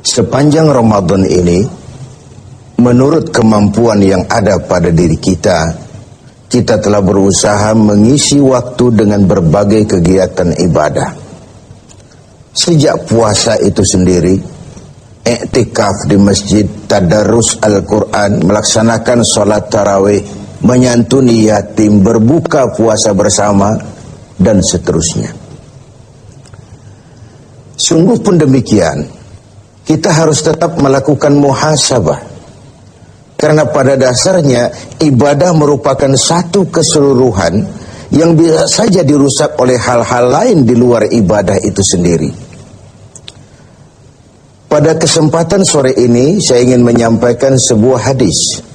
Sepanjang Ramadan ini, menurut kemampuan yang ada pada diri kita, kita telah berusaha mengisi waktu dengan berbagai kegiatan ibadah. Sejak puasa itu sendiri, iktikaf di masjid, tadarus Al-Quran, melaksanakan sholat tarawih, menyantuni yatim, berbuka puasa bersama, dan seterusnya. Sungguh pun demikian, kita harus tetap melakukan muhasabah. Karena pada dasarnya ibadah merupakan satu keseluruhan yang bisa saja dirusak oleh hal-hal lain di luar ibadah itu sendiri. Pada kesempatan sore ini saya ingin menyampaikan sebuah hadis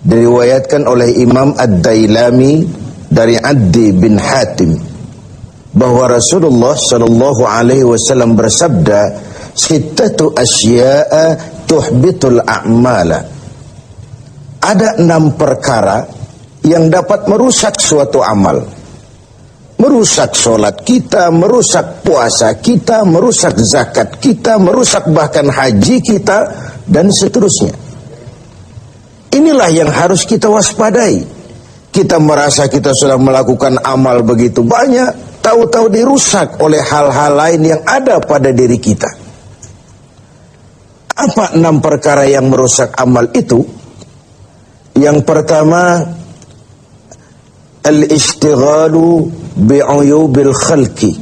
diriwayatkan oleh Imam Ad-Dailami dari Addi bin Hatim bahwa Rasulullah sallallahu alaihi wasallam bersabda, "Sittatu asya'a tuhbitul a'mala." Ada 6 perkara yang dapat merusak suatu amal. Merusak sholat kita, merusak puasa kita, merusak zakat kita, merusak bahkan haji kita, dan seterusnya. Inilah yang harus kita waspadai. Kita merasa kita sudah melakukan amal begitu banyak, tahu-tahu dirusak oleh hal-hal lain yang ada pada diri kita. Apa 6 perkara yang merusak amal itu? Yang pertama, al-ishtighalu bi'uyubil khalqi.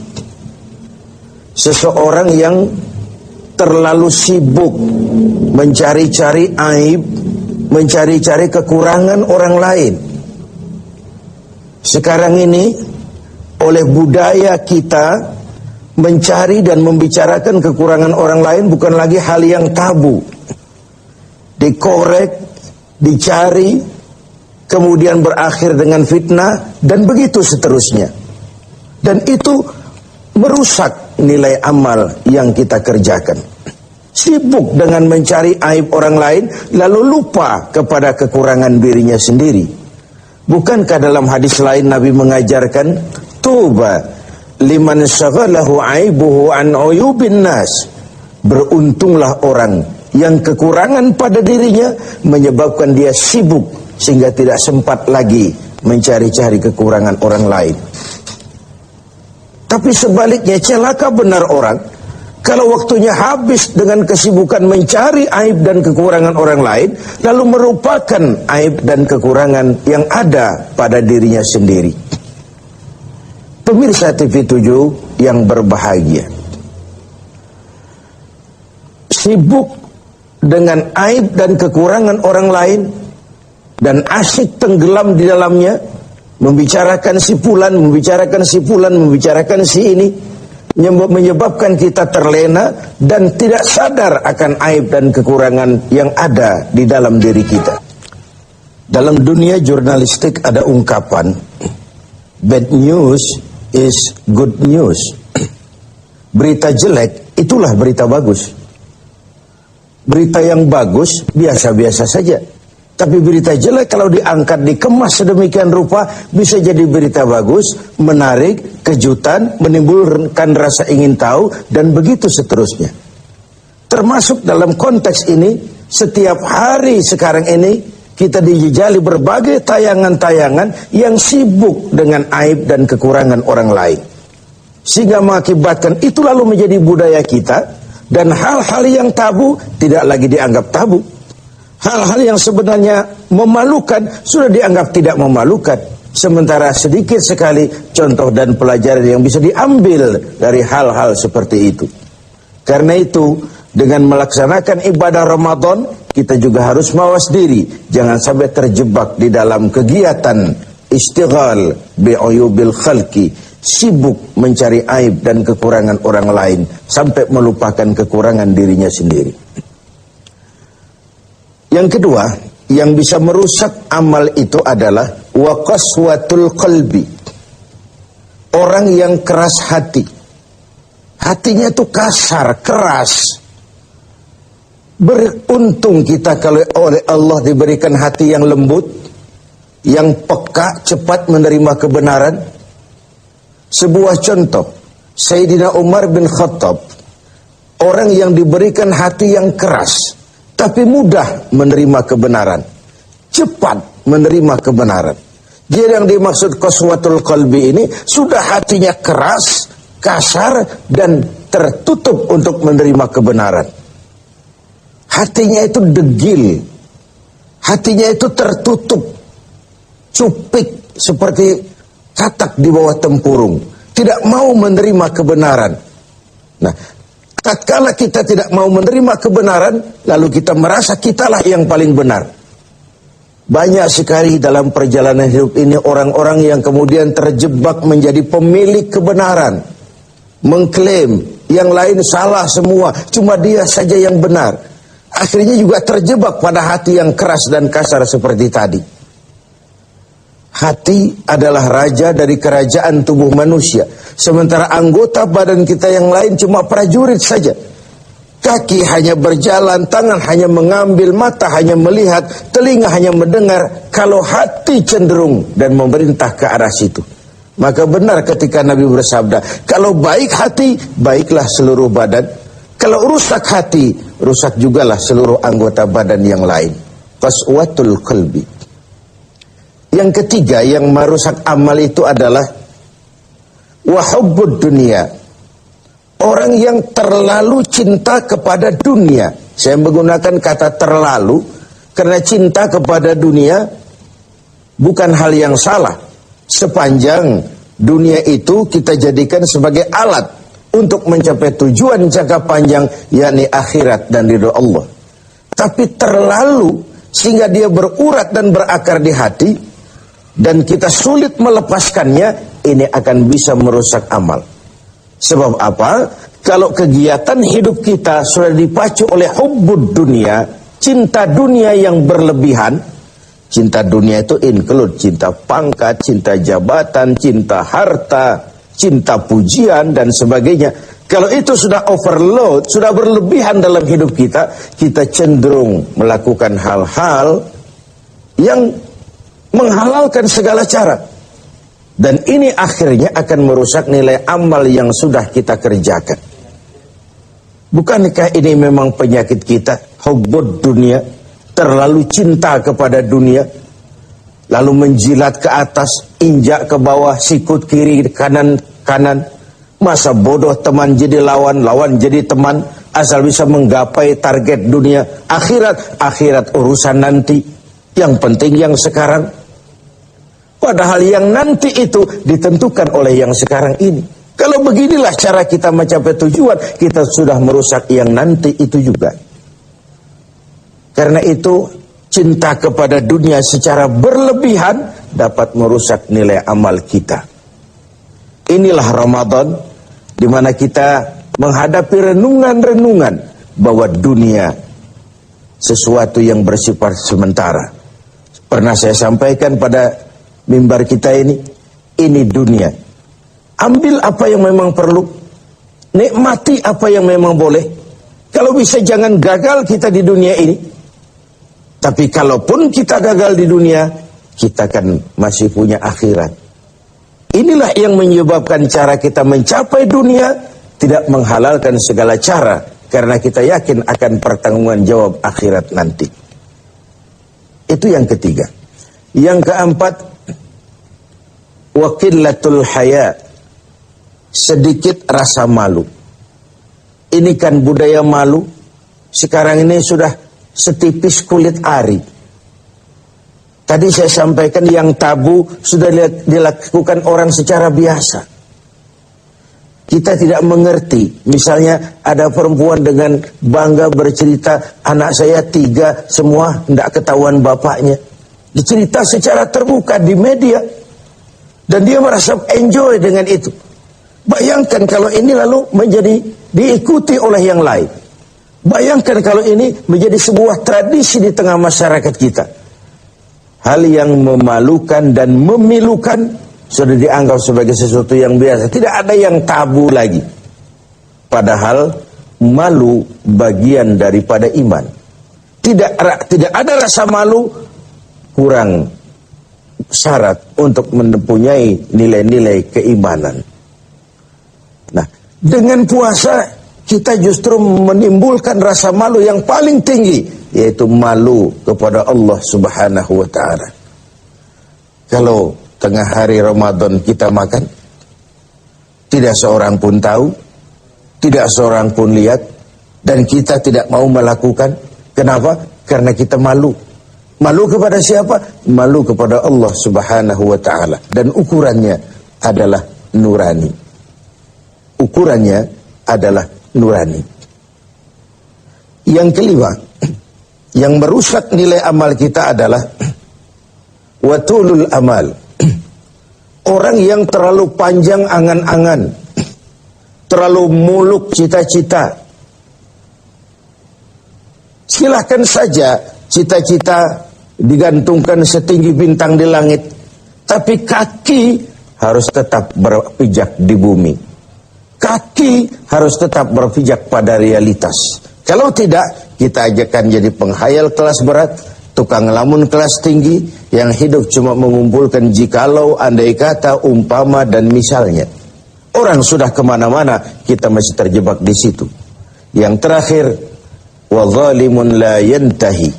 Seseorang yang terlalu sibuk mencari-cari aib, mencari-cari kekurangan orang lain. Sekarang ini oleh budaya kita, mencari dan membicarakan kekurangan orang lain bukan lagi hal yang tabu. Dikorek, dicari, kemudian berakhir dengan fitnah, dan begitu seterusnya. Dan itu merusak nilai amal yang kita kerjakan. Sibuk dengan mencari aib orang lain, lalu lupa kepada kekurangan dirinya sendiri. Bukankah dalam hadis lain Nabi mengajarkan, "Tuba liman syaghalahu aibuhu an uyubin nas." Beruntunglah orang yang kekurangan pada dirinya menyebabkan dia sibuk sehingga tidak sempat lagi mencari-cari kekurangan orang lain. Tapi sebaliknya celaka benar orang kalau waktunya habis dengan kesibukan mencari aib dan kekurangan orang lain, lalu merupakan aib dan kekurangan yang ada pada dirinya sendiri. Pemirsa TV7 yang berbahagia, sibuk dengan aib dan kekurangan orang lain dan asyik tenggelam di dalamnya, membicarakan si fulan, membicarakan si ini, menyebabkan kita terlena dan tidak sadar akan aib dan kekurangan yang ada di dalam diri kita. Dalam dunia jurnalistik ada ungkapan, bad news is good news. Berita jelek itulah berita bagus. Berita yang bagus biasa-biasa saja. Tapi berita jelek kalau diangkat, dikemas sedemikian rupa, bisa jadi berita bagus, menarik, kejutan, menimbulkan rasa ingin tahu, dan begitu seterusnya. Termasuk dalam konteks ini, setiap hari sekarang ini, kita dijejali berbagai tayangan-tayangan yang sibuk dengan aib dan kekurangan orang lain. Sehingga mengakibatkan itu lalu menjadi budaya kita, dan hal-hal yang tabu tidak lagi dianggap tabu. Hal-hal yang sebenarnya memalukan sudah dianggap tidak memalukan. Sementara sedikit sekali contoh dan pelajaran yang bisa diambil dari hal-hal seperti itu. Karena itu, dengan melaksanakan ibadah Ramadan, kita juga harus mawas diri. Jangan sampai terjebak di dalam kegiatan istighal bi'uyubil khalqi, sibuk mencari aib dan kekurangan orang lain, sampai melupakan kekurangan dirinya sendiri. Yang kedua, yang bisa merusak amal itu adalah waqaswatul qalbi. Orang yang keras hati. Hatinya itu kasar, keras. Beruntung kita kalau oleh Allah diberikan hati yang lembut, yang peka, cepat menerima kebenaran. Sebuah contoh, Sayyidina Umar bin Khattab, orang yang diberikan hati yang keras, tapi mudah menerima kebenaran, cepat menerima kebenaran. Jadi yang dimaksud qaswatul qalbi ini, sudah hatinya keras, kasar, dan tertutup untuk menerima kebenaran. Hatinya itu degil, hatinya itu tertutup, cupik seperti katak di bawah tempurung, tidak mau menerima kebenaran. Nah, tatkala kita tidak mau menerima kebenaran, lalu kita merasa kitalah yang paling benar. Banyak sekali dalam perjalanan hidup ini orang-orang yang kemudian terjebak menjadi pemilik kebenaran, mengklaim yang lain salah semua, cuma dia saja yang benar. Akhirnya juga terjebak pada hati yang keras dan kasar seperti tadi. Hati adalah raja dari kerajaan tubuh manusia, sementara anggota badan kita yang lain cuma prajurit saja. Kaki hanya berjalan, tangan hanya mengambil, mata hanya melihat, telinga hanya mendengar. Kalau hati cenderung dan memerintah ke arah situ, maka benar ketika Nabi bersabda, kalau baik hati, baiklah seluruh badan. Kalau rusak hati, rusak jugalah seluruh anggota badan yang lain. Qaswatul qalbi. Yang ketiga yang merusak amal itu adalah wahubbud dunia. Orang yang terlalu cinta kepada dunia. Saya menggunakan kata terlalu karena cinta kepada dunia bukan hal yang salah, sepanjang dunia itu kita jadikan sebagai alat untuk mencapai tujuan jangka panjang, yakni akhirat dan ridho Allah. Tapi terlalu sehingga dia berurat dan berakar di hati, dan kita sulit melepaskannya, ini akan bisa merusak amal. Sebab apa? Kalau kegiatan hidup kita sudah dipacu oleh hubbud dunia, cinta dunia yang berlebihan. Cinta dunia itu include cinta pangkat, cinta jabatan, cinta harta, cinta pujian, dan sebagainya. Kalau itu sudah overload, sudah berlebihan dalam hidup kita, kita cenderung melakukan hal-hal yang menghalalkan segala cara. Dan ini akhirnya akan merusak nilai amal yang sudah kita kerjakan. Bukankah ini memang penyakit kita? Hubbud dunia, terlalu cinta kepada dunia, lalu menjilat ke atas, injak ke bawah, sikut kiri, kanan. Masa bodoh teman jadi lawan, lawan jadi teman, asal bisa menggapai target dunia. Akhirat urusan nanti, yang penting yang sekarang. Padahal yang nanti itu ditentukan oleh yang sekarang ini. Kalau beginilah cara kita mencapai tujuan, kita sudah merusak yang nanti itu juga. Karena itu, cinta kepada dunia secara berlebihan dapat merusak nilai amal kita. Inilah Ramadan, di mana kita menghadapi renungan-renungan bahwa dunia sesuatu yang bersifat sementara. Pernah saya sampaikan pada mimbar kita ini dunia. Ambil apa yang memang perlu, nikmati apa yang memang boleh. Kalau bisa jangan gagal kita di dunia ini. Tapi kalaupun kita gagal di dunia, kita kan masih punya akhirat. Inilah yang menyebabkan cara kita mencapai dunia tidak menghalalkan segala cara, karena kita yakin akan pertanggungan jawab akhirat nanti. Itu yang ketiga. Yang keempat, waqillatul haya, sedikit rasa malu. Ini kan budaya malu sekarang ini sudah setipis kulit ari. Tadi saya sampaikan yang tabu sudah dilakukan orang secara biasa. Kita tidak mengerti. Misalnya ada perempuan dengan bangga bercerita, anak saya 3 semua tidak ketahuan bapaknya. Dicerita secara terbuka di media. Dan dia merasa enjoy dengan itu. Bayangkan kalau ini lalu menjadi diikuti oleh yang lain. Bayangkan kalau ini menjadi sebuah tradisi di tengah masyarakat kita. Hal yang memalukan dan memilukan sudah dianggap sebagai sesuatu yang biasa. Tidak ada yang tabu lagi. Padahal malu bagian daripada iman. Tidak ada rasa malu, kurang syarat untuk mempunyai nilai-nilai keimanan. Nah, dengan puasa kita justru menimbulkan rasa malu yang paling tinggi, yaitu malu kepada Allah Subhanahu wa ta'ala. Kalau tengah hari Ramadan kita makan, tidak seorang pun tahu, tidak seorang pun lihat, dan kita tidak mau melakukan. Kenapa? Karena kita malu. Malu kepada siapa? Malu kepada Allah Subhanahu wa ta'ala. Dan ukurannya adalah nurani. Ukurannya adalah nurani. Yang kelima, yang merusak nilai amal kita adalah watulul amal. Orang yang terlalu panjang angan-angan, terlalu muluk cita-cita. Silahkan saja cita-cita digantungkan setinggi bintang di langit, tapi kaki harus tetap berpijak di bumi. Kaki harus tetap berpijak pada realitas. Kalau tidak, kita akan jadi penghayal kelas berat, tukang lamun kelas tinggi, yang hidup cuma mengumpulkan jikalau, andai kata, umpama, dan misalnya. Orang sudah kemana-mana, kita masih terjebak di situ. Yang terakhir, wa zalimun la yantahi.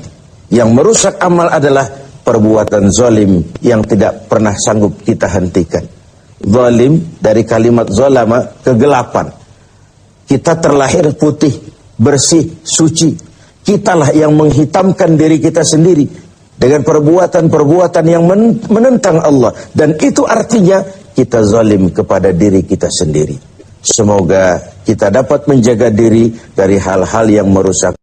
Yang merusak amal adalah perbuatan zalim yang tidak pernah sanggup kita hentikan. Zalim dari kalimat zalama, kegelapan. Kita terlahir putih, bersih, suci. Kitalah yang menghitamkan diri kita sendiri dengan perbuatan-perbuatan yang menentang Allah. Dan itu artinya kita zalim kepada diri kita sendiri. Semoga kita dapat menjaga diri dari hal-hal yang merusak